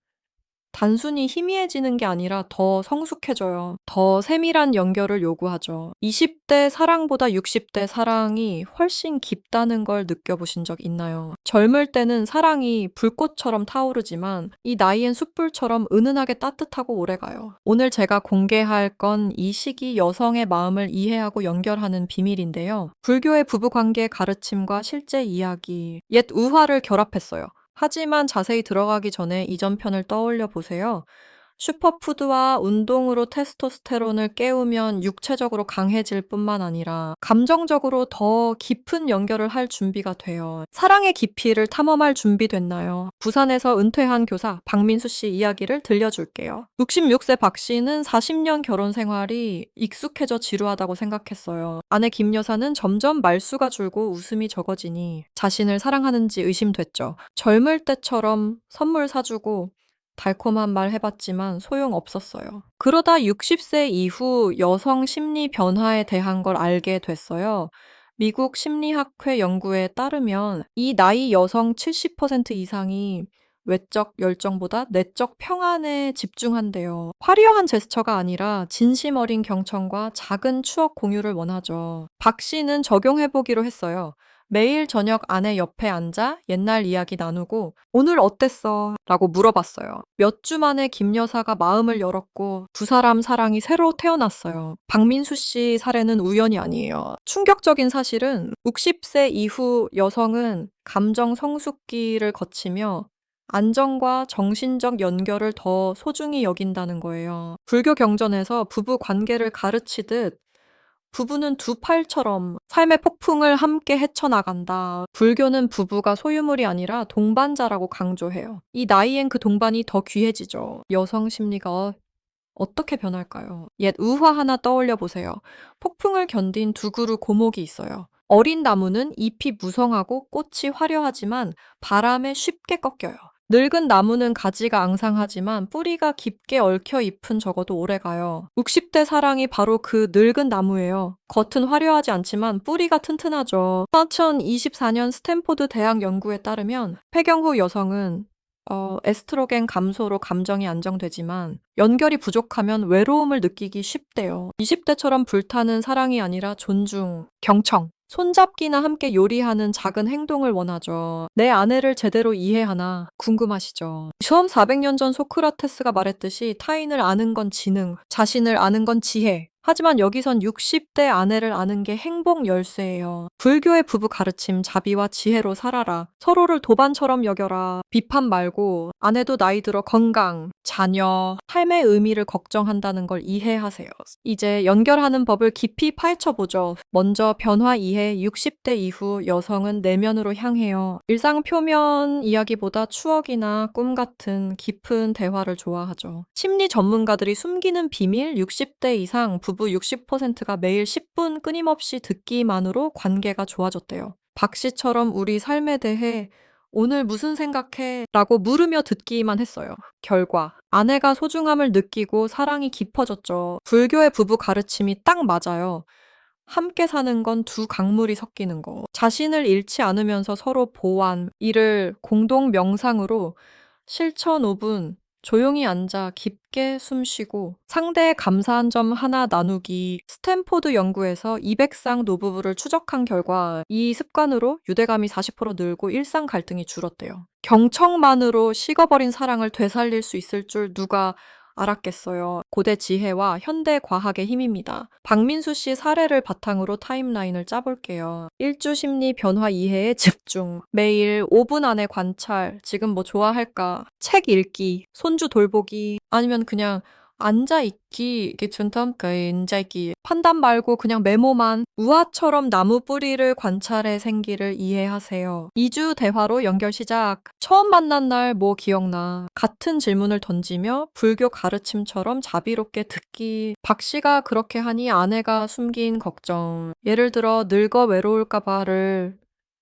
단순히 희미해지는 게 아니라 더 성숙해져요. 더 세밀한 연결을 요구하죠. 20대 사랑보다 60대 사랑이 훨씬 깊다는 걸 느껴보신 적 있나요? 젊을 때는 사랑이 불꽃처럼 타오르지만 이 나이엔 숯불처럼 은은하게 따뜻하고 오래가요. 오늘 제가 공개할 건 이 시기 여성의 마음을 이해하고 연결하는 비밀인데요. 불교의 부부관계 가르침과 실제 이야기, 옛 우화를 결합했어요. 하지만 자세히 들어가기 전에 이전 편을 떠올려 보세요. 슈퍼푸드와 운동으로 테스토스테론을 깨우면 육체적으로 강해질 뿐만 아니라 감정적으로 더 깊은 연결을 할 준비가 돼요. 사랑의 깊이를 탐험할 준비 됐나요? 부산에서 은퇴한 교사 박민수 씨 이야기를 들려줄게요. 66세 박 씨는 40년 결혼 생활이 익숙해져 지루하다고 생각했어요. 아내 김 여사는 점점 말수가 줄고 웃음이 적어지니 자신을 사랑하는지 의심됐죠. 젊을 때처럼 선물 사주고 달콤한 말 해봤지만 소용없었어요. 그러다 60세 이후 여성 심리 변화에 대한 걸 알게 됐어요. 미국 심리학회 연구에 따르면 이 나이 여성 70% 이상이 외적 열정보다 내적 평안에 집중한대요. 화려한 제스처가 아니라 진심 어린 경청과 작은 추억 공유를 원하죠. 박 씨는 적용해보기로 했어요. 매일 저녁 아내 옆에 앉아 옛날 이야기 나누고 오늘 어땠어? 라고 물어봤어요. 몇 주 만에 김 여사가 마음을 열었고 두 사람 사랑이 새로 태어났어요. 박민수 씨 사례는 우연이 아니에요. 충격적인 사실은 60세 이후 여성은 감정 성숙기를 거치며 안정과 정신적 연결을 더 소중히 여긴다는 거예요. 불교 경전에서 부부 관계를 가르치듯 부부는 두 팔처럼 삶의 폭풍을 함께 헤쳐나간다. 불교는 부부가 소유물이 아니라 동반자라고 강조해요. 이 나이엔 그 동반이 더 귀해지죠. 여성 심리가 어떻게 변할까요? 옛 우화 하나 떠올려 보세요. 폭풍을 견딘 두 그루 고목이 있어요. 어린 나무는 잎이 무성하고 꽃이 화려하지만 바람에 쉽게 꺾여요. 늙은 나무는 가지가 앙상하지만 뿌리가 깊게 얽혀 잎은 적어도 오래가요. 60대 사랑이 바로 그 늙은 나무예요. 겉은 화려하지 않지만 뿌리가 튼튼하죠. 2024년 스탠포드 대학 연구에 따르면 폐경 후 여성은 에스트로겐 감소로 감정이 안정되지만 연결이 부족하면 외로움을 느끼기 쉽대요. 20대처럼 불타는 사랑이 아니라 존중, 경청, 손잡기나 함께 요리하는 작은 행동을 원하죠. 내 아내를 제대로 이해하나 궁금하시죠? 처음 400년 전 소크라테스가 말했듯이 타인을 아는 건 지능, 자신을 아는 건 지혜. 하지만 여기선 60대 아내를 아는 게 행복 열쇠예요. 불교의 부부 가르침, 자비와 지혜로 살아라. 서로를 도반처럼 여겨라. 비판 말고 아내도 나이 들어 건강, 자녀, 삶의 의미를 걱정한다는 걸 이해하세요. 이제 연결하는 법을 깊이 파헤쳐보죠. 먼저 변화 이해 60대 이후 여성은 내면으로 향해요. 일상 표면 이야기보다 추억이나 꿈 같은 깊은 대화를 좋아하죠. 심리 전문가들이 숨기는 비밀 60대 이상 부부 60%가 매일 10분 끊임없이 듣기만으로 관계가 좋아졌대요. 박 씨처럼 우리 삶에 대해 오늘 무슨 생각해? 라고 물으며 듣기만 했어요. 결과, 아내가 소중함을 느끼고 사랑이 깊어졌죠. 불교의 부부 가르침이 딱 맞아요. 함께 사는 건 두 강물이 섞이는 거. 자신을 잃지 않으면서 서로 보완, 이를 공동 명상으로 실천 5분, 조용히 앉아 깊게 숨 쉬고 상대의 감사한 점 하나 나누기. 스탠포드 연구에서 200쌍 노부부를 추적한 결과 이 습관으로 유대감이 40% 늘고 일상 갈등이 줄었대요. 경청만으로 식어버린 사랑을 되살릴 수 있을 줄 누가 알았겠어요. 고대 지혜와 현대 과학의 힘입니다. 박민수 씨 사례를 바탕으로 타임라인을 짜볼게요. 일주 심리 변화 이해에 집중. 매일 5분 안에 관찰. 지금 뭐 좋아할까? 책 읽기, 손주 돌보기, 아니면 그냥 앉아있기, 앉아있기. 판단 말고 그냥 메모만. 우화처럼 나무 뿌리를 관찰해 생기를 이해하세요. 2주 대화로 연결 시작. 처음 만난 날 뭐 기억나? 같은 질문을 던지며 불교 가르침처럼 자비롭게 듣기. 박 씨가 그렇게 하니 아내가 숨긴 걱정. 예를 들어 늙어 외로울까봐를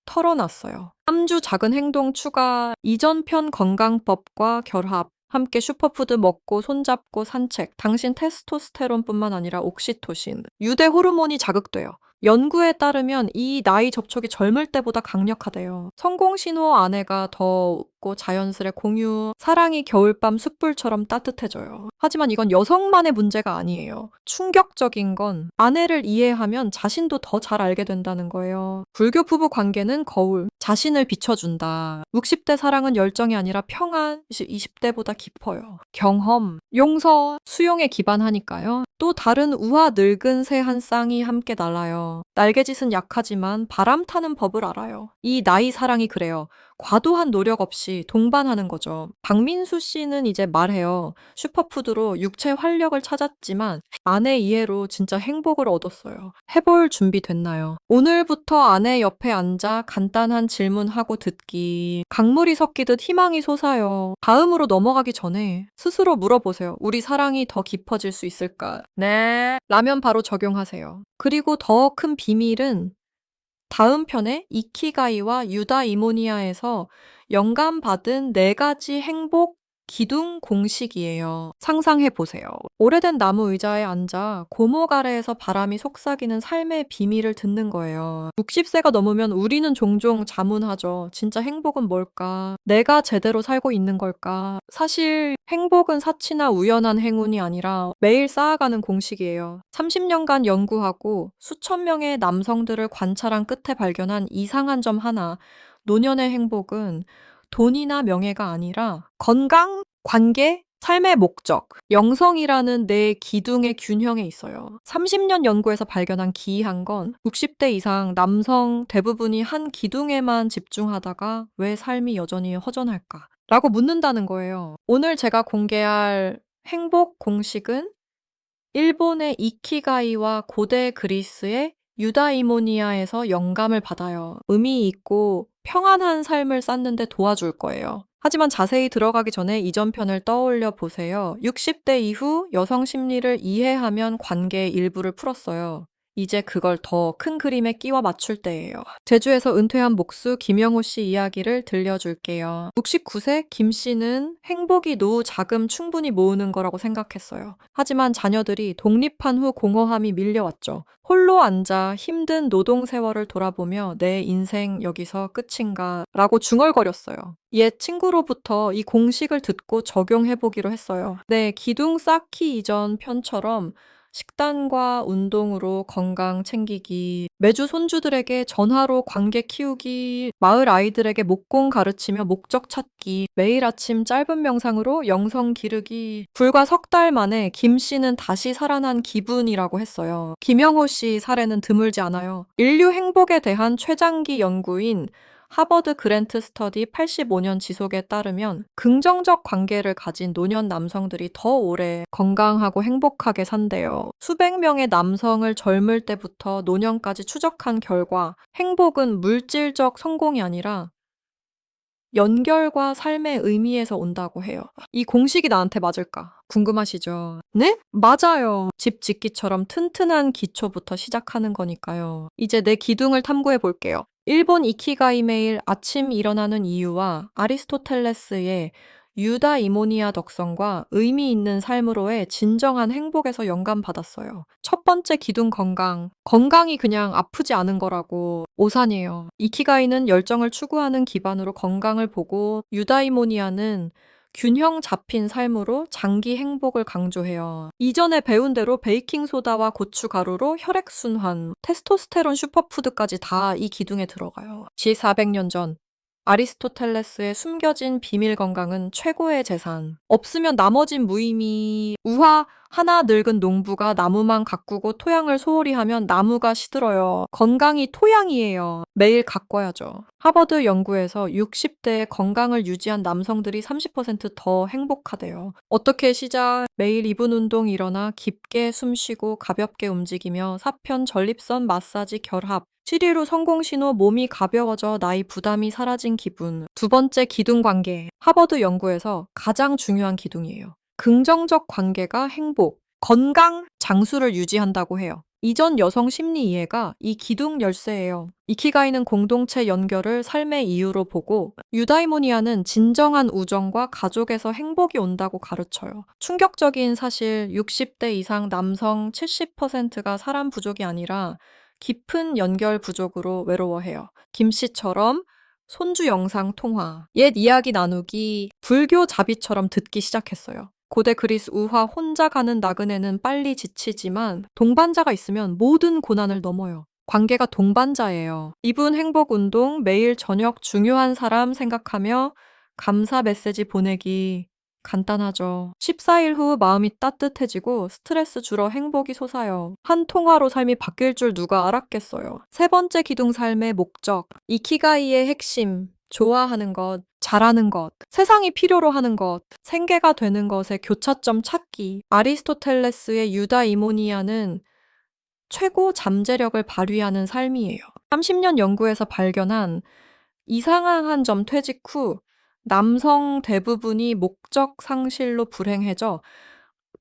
털어놨어요. 3주 작은 행동 추가. 이전 편 건강법과 결합. 함께 슈퍼푸드 먹고 손잡고 산책. 당신 테스토스테론뿐만 아니라 옥시토신, 유대 호르몬이 자극돼요. 연구에 따르면 이 나이 접촉이 젊을 때보다 강력하대요. 성공 신호 아내가 더 웃고 자연스레 공유, 사랑이 겨울밤 숯불처럼 따뜻해져요. 하지만 이건 여성만의 문제가 아니에요. 충격적인 건 아내를 이해하면 자신도 더 잘 알게 된다는 거예요. 불교 부부 관계는 거울, 자신을 비춰준다. 60대 사랑은 열정이 아니라 평안, 20대보다 깊어요. 경험, 용서, 수용에 기반하니까요. 또 다른 우아 늙은 새 한 쌍이 함께 날아요. 날개짓은 약하지만 바람 타는 법을 알아요. 이 나이 사랑이 그래요. 과도한 노력 없이 동반하는 거죠. 박민수 씨는 이제 말해요. 슈퍼푸드로 육체 활력을 찾았지만 아내 이해로 진짜 행복을 얻었어요. 해볼 준비 됐나요? 오늘부터 아내 옆에 앉아 간단한 질문하고 듣기. 강물이 섞이듯 희망이 솟아요. 다음으로 넘어가기 전에 스스로 물어보세요. 우리 사랑이 더 깊어질 수 있을까? 네. 라면 바로 적용하세요. 그리고 더 큰 비밀은 다음 편에 이키가이와 유다이모니아에서 영감받은 4가지 행복 기둥 공식이에요. 상상해 보세요. 오래된 나무 의자에 앉아 고목 아래에서 바람이 속삭이는 삶의 비밀을 듣는 거예요. 60세가 넘으면 우리는 종종 자문하죠. 진짜 행복은 뭘까? 내가 제대로 살고 있는 걸까? 사실 행복은 사치나 우연한 행운이 아니라 매일 쌓아가는 공식이에요. 30년간 연구하고 수천 명의 남성들을 관찰한 끝에 발견한 이상한 점 하나. 노년의 행복은 돈이나 명예가 아니라 건강, 관계, 삶의 목적, 영성이라는 내 기둥의 균형에 있어요. 30년 연구에서 발견한 기이한 건 60대 이상 남성 대부분이 한 기둥에만 집중하다가 왜 삶이 여전히 허전할까? 라고 묻는다는 거예요. 오늘 제가 공개할 행복 공식은 일본의 이키가이와 고대 그리스의 유다이모니아에서 영감을 받아요. 의미 있고 평안한 삶을 쌓는 데 도와줄 거예요. 하지만 자세히 들어가기 전에 이전 편을 떠올려 보세요. 60대 이후 여성 심리를 이해하면 관계의 일부를 풀었어요. 이제 그걸 더 큰 그림에 끼워 맞출 때예요. 제주에서 은퇴한 목수 김영호 씨 이야기를 들려줄게요. 69세 김 씨는 행복이 노후 자금 충분히 모으는 거라고 생각했어요. 하지만 자녀들이 독립한 후 공허함이 밀려왔죠. 홀로 앉아 힘든 노동 세월을 돌아보며 내 인생 여기서 끝인가 라고 중얼거렸어요. 옛 친구로부터 이 공식을 듣고 적용해보기로 했어요. 네, 기둥 쌓기 이전 편처럼 식단과 운동으로 건강 챙기기, 매주 손주들에게 전화로 관계 키우기, 마을 아이들에게 목공 가르치며 목적 찾기, 매일 아침 짧은 명상으로 영성 기르기. 불과 3달 만에 김 씨는 다시 살아난 기분이라고 했어요. 김영호 씨 사례는 드물지 않아요. 인류 행복에 대한 최장기 연구인 하버드 그랜트 스터디 85년 지속에 따르면 긍정적 관계를 가진 노년 남성들이 더 오래 건강하고 행복하게 산대요. 수백 명의 남성을 젊을 때부터 노년까지 추적한 결과 행복은 물질적 성공이 아니라 연결과 삶의 의미에서 온다고 해요. 이 공식이 나한테 맞을까? 궁금하시죠? 네? 맞아요. 집 짓기처럼 튼튼한 기초부터 시작하는 거니까요. 이제 내 기둥을 탐구해 볼게요. 일본 이키가이 매일 아침 일어나는 이유와 아리스토텔레스의 유다이모니아 덕성과 의미 있는 삶으로의 진정한 행복에서 영감받았어요. 첫 번째 기둥 건강. 건강이 그냥 아프지 않은 거라고 오산이에요. 이키가이는 열정을 추구하는 기반으로 건강을 보고 유다이모니아는 균형 잡힌 삶으로 장기 행복을 강조해요. 이전에 배운 대로 베이킹소다와 고춧가루로 혈액순환, 테스토스테론 슈퍼푸드까지 다 이 기둥에 들어가요. 지 400년 전 아리스토텔레스의 숨겨진 비밀 건강은 최고의 재산. 없으면 나머진 무의미. 우화 하나 늙은 농부가 나무만 가꾸고 토양을 소홀히 하면 나무가 시들어요. 건강이 토양이에요. 매일 가꿔야죠. 하버드 연구에서 60대의 건강을 유지한 남성들이 30%더 행복하대요. 어떻게 시작? 매일 2분 운동 일어나 깊게 숨 쉬고 가볍게 움직이며 사편 전립선 마사지 결합. 7일 후 성공 신호 몸이 가벼워져 나이 부담이 사라진 기분. 두 번째 기둥 관계. 하버드 연구에서 가장 중요한 기둥이에요. 긍정적 관계가 행복, 건강, 장수를 유지한다고 해요. 이전 여성 심리 이해가 이 기둥 열쇠예요. 이키가이는 공동체 연결을 삶의 이유로 보고 유다이모니아는 진정한 우정과 가족에서 행복이 온다고 가르쳐요. 충격적인 사실 60대 이상 남성 70%가 사람 부족이 아니라 깊은 연결 부족으로 외로워해요. 김 씨처럼 손주 영상 통화, 옛 이야기 나누기, 불교 자비처럼 듣기 시작했어요. 고대 그리스 우화 혼자 가는 나그네는 빨리 지치지만 동반자가 있으면 모든 고난을 넘어요. 관계가 동반자예요. 이분 행복 운동 매일 저녁 중요한 사람 생각하며 감사 메시지 보내기. 간단하죠. 14일 후 마음이 따뜻해지고 스트레스 줄어 행복이 솟아요. 한 통화로 삶이 바뀔 줄 누가 알았겠어요. 세 번째 기둥 삶의 목적. 이키가이의 핵심. 좋아하는 것, 잘하는 것, 세상이 필요로 하는 것, 생계가 되는 것의 교차점 찾기. 아리스토텔레스의 유다이모니아는 최고 잠재력을 발휘하는 삶이에요. 30년 연구에서 발견한 이상한 점 퇴직 후 남성 대부분이 목적 상실로 불행해져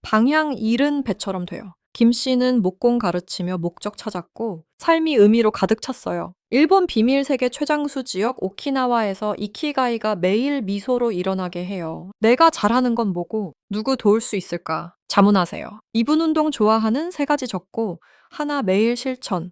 방향 잃은 배처럼 돼요. 김 씨는 목공 가르치며 목적 찾았고 삶이 의미로 가득 찼어요. 일본 비밀 세계 최장수 지역 오키나와에서 이키가이가 매일 미소로 일어나게 해요. 내가 잘하는 건 뭐고 누구 도울 수 있을까? 자문하세요. 이분 운동 좋아하는 세 가지 적고 하나 매일 실천.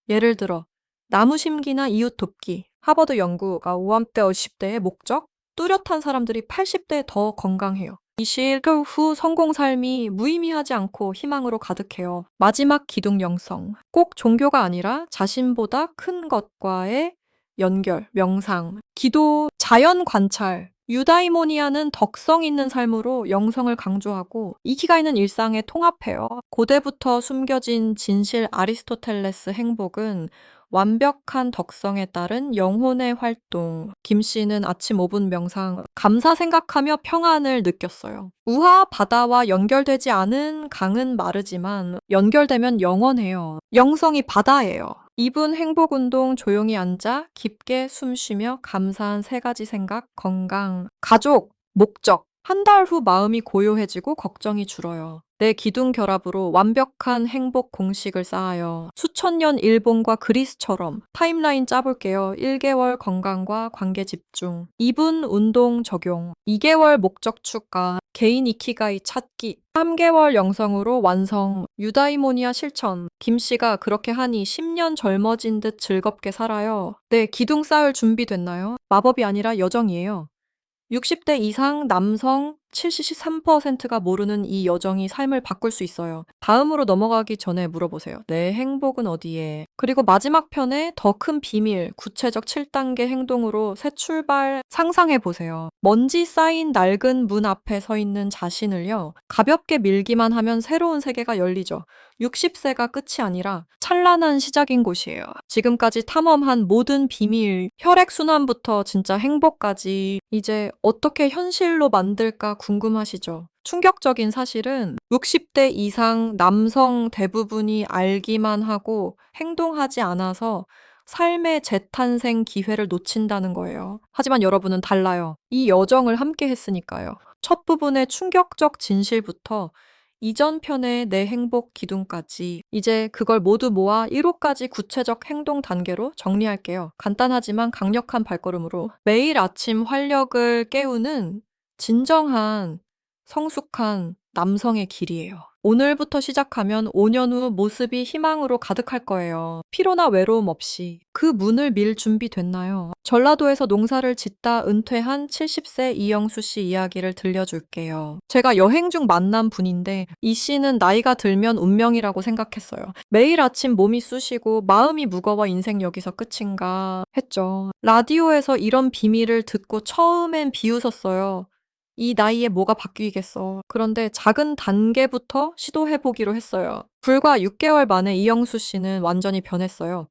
예를 들어 나무 심기나 이웃 돕기. 하버드 연구가 50대, 50대의 목적? 뚜렷한 사람들이 80대에 더 건강해요. 이 시도 후 성공 삶이 무의미하지 않고 희망으로 가득해요. 마지막 기둥 영성. 꼭 종교가 아니라 자신보다 큰 것과의 연결, 명상, 기도, 자연 관찰. 유다이모니아는 덕성 있는 삶으로 영성을 강조하고 이키가이는 일상에 통합해요. 고대부터 숨겨진 진실 아리스토텔레스 행복은 완벽한 덕성에 따른 영혼의 활동. 김 씨는 아침 5분 명상, 감사 생각하며 평안을 느꼈어요. 우하 바다와 연결되지 않은 강은 마르지만 연결되면 영원해요. 영성이 바다예요. 2분 행복 운동 조용히 앉아 깊게 숨 쉬며 감사한 세 가지 생각, 건강, 가족, 목적. 한 달 후 마음이 고요해지고 걱정이 줄어요. 내 기둥 결합으로 완벽한 행복 공식을 쌓아요. 수천 년 일본과 그리스처럼 타임라인 짜볼게요. 1개월 건강과 관계 집중, 2분 운동 적용, 2개월 목적 추가, 개인 이키가이 찾기, 3개월 영성으로 완성, 유다이모니아 실천. 김 씨가 그렇게 하니 10년 젊어진 듯 즐겁게 살아요. 네, 기둥 쌓을 준비 됐나요? 마법이 아니라 여정이에요. 60대 이상 남성 73%가 모르는 이 여정이 삶을 바꿀 수 있어요. 다음으로 넘어가기 전에 물어보세요. 내 행복은 어디에? 그리고 마지막 편에 더 큰 비밀, 구체적 7단계 행동으로 새 출발 상상해 보세요. 먼지 쌓인 낡은 문 앞에 서 있는 자신을요, 가볍게 밀기만 하면 새로운 세계가 열리죠. 60세가 끝이 아니라 찬란한 시작인 곳이에요. 지금까지 탐험한 모든 비밀, 혈액순환부터 진짜 행복까지 이제 어떻게 현실로 만들까 궁금하시죠? 충격적인 사실은 60대 이상 남성 대부분이 알기만 하고 행동하지 않아서 삶의 재탄생 기회를 놓친다는 거예요. 하지만 여러분은 달라요. 이 여정을 함께 했으니까요. 첫 부분의 충격적 진실부터 이전 편의 내 행복 기둥까지 이제 그걸 모두 모아 1호까지 구체적 행동 단계로 정리할게요. 간단하지만 강력한 발걸음으로 매일 아침 활력을 깨우는 진정한 성숙한 남성의 길이에요. 오늘부터 시작하면 5년 후 모습이 희망으로 가득할 거예요. 피로나 외로움 없이. 그 문을 밀 준비 됐나요? 전라도에서 농사를 짓다 은퇴한 70세 이영수 씨 이야기를 들려줄게요. 제가 여행 중 만난 분인데 이 씨는 나이가 들면 운명이라고 생각했어요. 매일 아침 몸이 쑤시고 마음이 무거워 인생 여기서 끝인가 했죠. 라디오에서 이런 비밀을 듣고 처음엔 비웃었어요. 이 나이에 뭐가 바뀌겠어. 그런데 작은 단계부터 시도해보기로 했어요. 불과 6개월 만에 이영수 씨는 완전히 변했어요.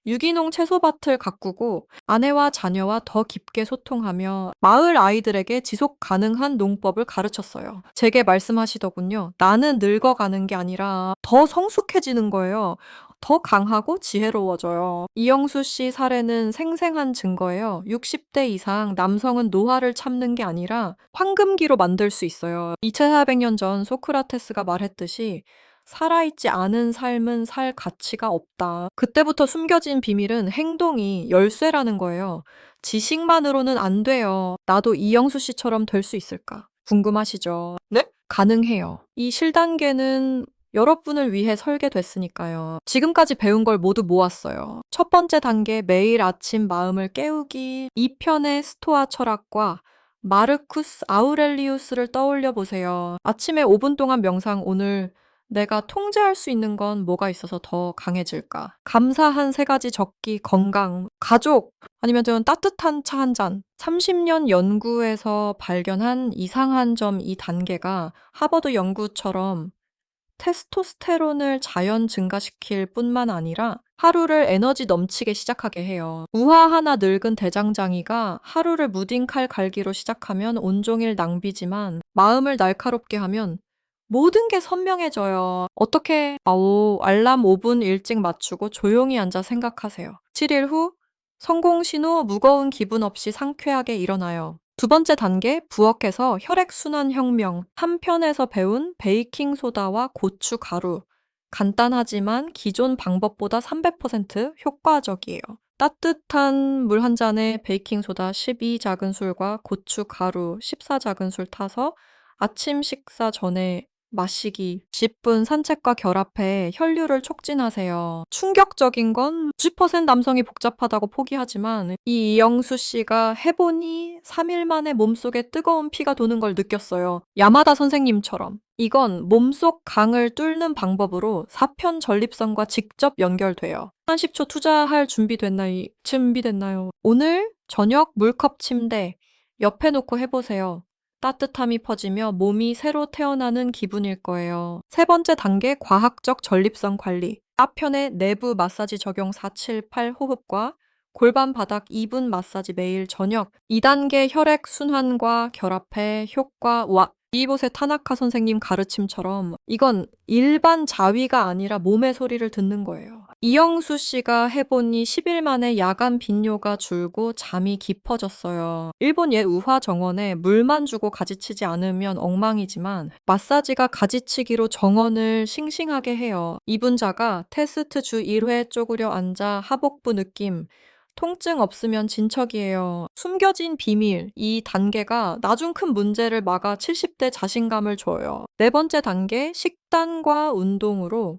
유기농 채소밭을 가꾸고 아내와 자녀와 더 깊게 소통하며 마을 아이들에게 지속 가능한 농법을 가르쳤어요. 제게 말씀하시더군요. 나는 늙어가는 게 아니라 더 성숙해지는 거예요. 더 강하고 지혜로워져요. 이영수 씨 사례는 생생한 증거예요. 60대 이상 남성은 노화를 참는 게 아니라 황금기로 만들 수 있어요. 2400년 전 소크라테스가 말했듯이 살아있지 않은 삶은 살 가치가 없다. 그때부터 숨겨진 비밀은 행동이 열쇠라는 거예요. 지식만으로는 안 돼요. 나도 이영수 씨처럼 될 수 있을까? 궁금하시죠? 네? 가능해요. 이 실단계는 여러분을 위해 설계됐으니까요. 지금까지 배운 걸 모두 모았어요. 첫 번째 단계 매일 아침 마음을 깨우기 2편의 스토아 철학과 마르쿠스 아우렐리우스를 떠올려 보세요. 아침에 5분 동안 명상 오늘 내가 통제할 수 있는 건 뭐가 있어서 더 강해질까? 감사한 세 가지 적기, 건강, 가족, 아니면 좀 따뜻한 차 한 잔. 30년 연구에서 발견한 이상한 점 이 단계가 하버드 연구처럼 테스토스테론을 자연 증가시킬 뿐만 아니라 하루를 에너지 넘치게 시작하게 해요. 우아하나 늙은 대장장이가 하루를 무딘 칼 갈기로 시작하면 온종일 낭비지만 마음을 날카롭게 하면 모든 게 선명해져요. 어떻게? 아오, 알람 5분 일찍 맞추고 조용히 앉아 생각하세요. 7일 후 성공 신호 무거운 기분 없이 상쾌하게 일어나요. 두 번째 단계, 부엌에서 혈액순환 혁명. 3편에서 배운 베이킹 소다와 고추 가루. 간단하지만 기존 방법보다 300% 효과적이에요. 따뜻한 물 한 잔에 베이킹소다 12작은술과 고추 가루 14작은술 타서 아침 식사 전에 마시기. 10분 산책과 결합해 혈류를 촉진하세요. 충격적인 건 90% 남성이 복잡하다고 포기하지만 이 이영수 씨가 해보니 3일 만에 몸속에 뜨거운 피가 도는 걸 느꼈어요. 야마다 선생님처럼. 이건 몸속 강을 뚫는 방법으로 사편 전립선과 직접 연결돼요. 한 10초 투자할 준비됐나요? 오늘 저녁 물컵 침대 옆에 놓고 해보세요. 따뜻함이 퍼지며 몸이 새로 태어나는 기분일 거예요. 세 번째 단계, 과학적 전립선 관리. 사편의 내부 마사지 적용 478 호흡과 골반 바닥 2분 마사지 매일 저녁. 2단계 혈액 순환과 결합해 효과. 이보세 타나카 선생님 가르침처럼 이건 일반 자위가 아니라 몸의 소리를 듣는 거예요. 이영수 씨가 해보니 10일 만에 야간 빈뇨가 줄고 잠이 깊어졌어요. 일본 옛 우화 정원에 물만 주고 가지치지 않으면 엉망이지만 마사지가 가지치기로 정원을 싱싱하게 해요. 이분자가 테스트 주 1회 쪼그려 앉아 하복부 느낌. 통증 없으면 진척이에요. 숨겨진 비밀. 이 단계가 나중 큰 문제를 막아 70대 자신감을 줘요. 네 번째 단계, 식단과 운동으로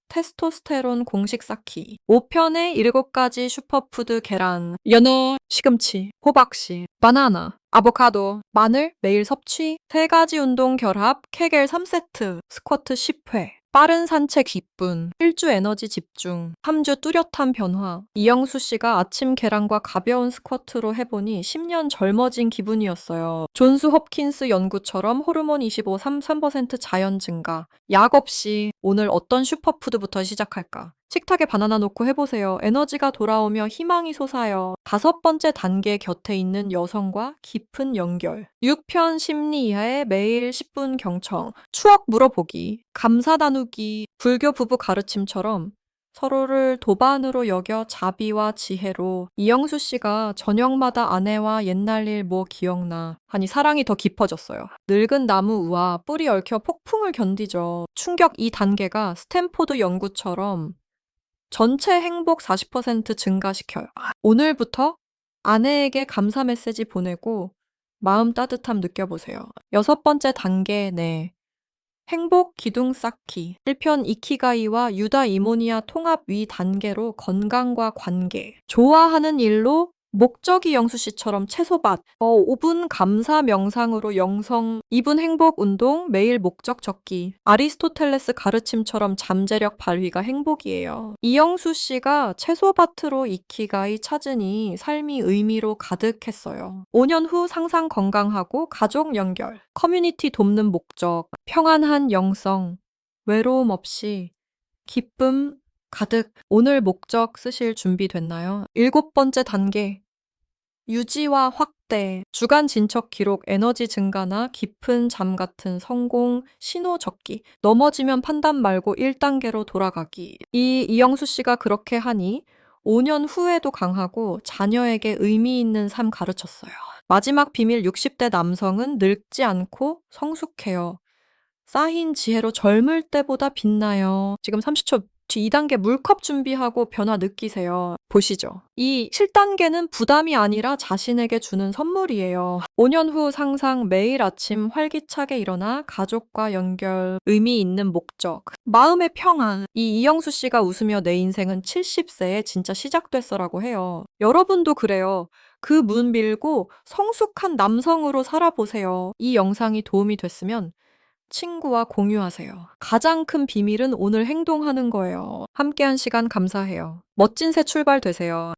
테스토스테론 공식 쌓기. 5편의 7가지 슈퍼푸드 계란, 연어, 시금치, 호박씨, 바나나, 아보카도, 마늘, 매일 섭취, 3가지 운동 결합, 케겔 3세트, 스쿼트 10회. 빠른 산책 기쁨, 1주 에너지 집중, 3주 뚜렷한 변화. 이영수 씨가 아침 계란과 가벼운 스쿼트로 해보니 10년 젊어진 기분이었어요. 존스 홉킨스 연구처럼 호르몬 25, 3% 자연 증가. 약 없이 오늘 어떤 슈퍼푸드부터 시작할까? 식탁에 바나나 놓고 해보세요. 에너지가 돌아오며 희망이 솟아요. 5번째 단계 곁에 있는 여성과 깊은 연결. 6편 심리 이하의 매일 10분 경청. 추억 물어보기. 감사 나누기. 불교 부부 가르침처럼 서로를 도반으로 여겨 자비와 지혜로. 이영수 씨가 저녁마다 아내와 옛날 일 뭐 기억나 하니 사랑이 더 깊어졌어요. 늙은 나무 우와 뿌리 얽혀 폭풍을 견디죠. 충격 2단계가 스탠포드 연구처럼 전체 행복 40% 증가시켜요. 오늘부터 아내에게 감사 메시지 보내고 마음 따뜻함 느껴보세요. 6번째 단계 내 행복 기둥 쌓기. 1편 이키가이와 유다이모니아 통합 위 단계로 건강과 관계. 좋아하는 일로 목적이 영수 씨처럼 채소밭. 5분 감사 명상으로 영성. 2분 행복 운동 매일 목적 적기. 아리스토텔레스 가르침처럼 잠재력 발휘가 행복이에요. 이영수 씨가 채소밭으로 이키가이 찾으니 삶이 의미로 가득했어요. 5년 후 상상 건강하고 가족 연결. 커뮤니티 돕는 목적. 평안한 영성, 외로움 없이 기쁨 가득. 오늘 목적 쓰실 준비 됐나요? 7번째 단계, 유지와 확대. 주간 진척 기록, 에너지 증가나 깊은 잠 같은 성공 신호 적기. 넘어지면 판단 말고 1단계로 돌아가기. 이영수 씨가 그렇게 하니 5년 후에도 강하고 자녀에게 의미 있는 삶 가르쳤어요. 마지막 비밀, 60대 남성은 늙지 않고 성숙해요. 쌓인 지혜로 젊을 때보다 빛나요. 지금 30초 뒤 2단계 물컵 준비하고 변화 느끼세요. 보시죠. 이 7단계는 부담이 아니라 자신에게 주는 선물이에요. 5년 후 상상, 매일 아침 활기차게 일어나 가족과 연결, 의미 있는 목적, 마음의 평안. 이영수 씨가 웃으며 내 인생은 70세에 진짜 시작됐어라고 해요. 여러분도 그래요. 그 문 밀고 성숙한 남성으로 살아보세요. 이 영상이 도움이 됐으면 친구와 공유하세요. 가장 큰 비밀은 오늘 행동하는 거예요. 함께한 시간 감사해요. 멋진 새 출발 되세요.